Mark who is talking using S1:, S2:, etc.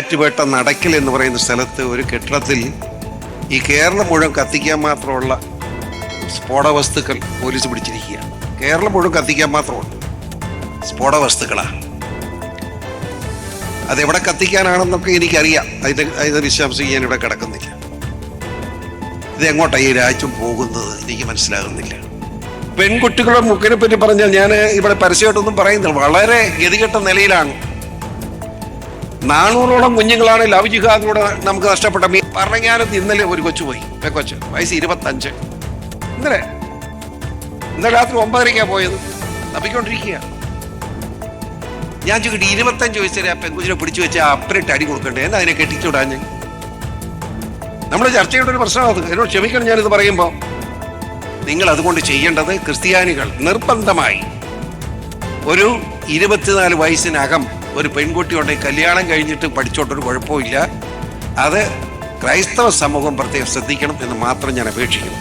S1: ാറ്റുപേട്ട നടക്കൽ എന്ന് പറയുന്ന സ്ഥലത്ത് ഒരു കെട്ടിടത്തിൽ ഈ കേരളം മുഴുവൻ കത്തിക്കാൻ മാത്രമുള്ള സ്ഫോടവസ്തുക്കൾ പോലീസ് പിടിച്ചിരിക്കുക. കേരളം മുഴുവൻ കത്തിക്കാൻ മാത്രമുണ്ട് സ്ഫോടവസ്തുക്കളാണ്. അതെവിടെ കത്തിക്കാനാണെന്നൊക്കെ എനിക്കറിയാം. അതിൻ്റെ വിശദാംശം ഞാൻ ഇവിടെ കിടക്കുന്നില്ല. ഇതെങ്ങോട്ടാണ് ഈ രാജ്യം പോകുന്നത് എനിക്ക് മനസ്സിലാകുന്നില്ല. പെൺകുട്ടികളുടെ മുക്കിനെ പറ്റി പറഞ്ഞാൽ ഞാൻ ഇവിടെ പരസ്യമായിട്ടൊന്നും പറയുന്നില്ല. വളരെ ഗതികെട്ട നിലയിലാണ്. 400ഓളം കുഞ്ഞുങ്ങളാണ് ലവ് ജിഹാദിലൂടെ നമുക്ക് നഷ്ടപ്പെട്ട. പറഞ്ഞാലും ഇന്നലെ ഒരു കൊച്ചു പോയി, പെക്കൊച്ച്, വയസ്സ് 25. ഇന്നലെ രാത്രി 9:30 പോയത്. തപ്പിക്കൊണ്ടിരിക്കുക. ഞാൻ ചോദിക്കട്ടെ, 25 വയസ്സുവരെ ആ പെൺകുച്ചിനെ പിടിച്ചു വെച്ചാൽ അപ്പനിട്ട് അടി കൊടുക്കണ്ടേ? എന്നാ അതിനെ കെട്ടിച്ചുവിടാഞ്ഞ്? നമ്മൾ ചർച്ച ചെയ്യേണ്ട ഒരു പ്രശ്നമാണ് അത്. എന്നോട് ക്ഷമിക്കണം ഞാനിത് പറയുമ്പോൾ. നിങ്ങൾ അതുകൊണ്ട് ചെയ്യേണ്ടത്, ക്രിസ്ത്യാനികൾ നിർബന്ധമായി ഒരു 24 വയസ്സിനകം ഒരു പെൺകുട്ടി ഉണ്ടെങ്കിൽ കല്യാണം കഴിഞ്ഞിട്ട് പഠിച്ചോട്ടൊരു കുഴപ്പമില്ല. അത് ക്രൈസ്തവ സമൂഹം പ്രത്യേകം ശ്രദ്ധിക്കണം എന്ന് മാത്രം ഞാൻ അപേക്ഷിക്കുന്നു.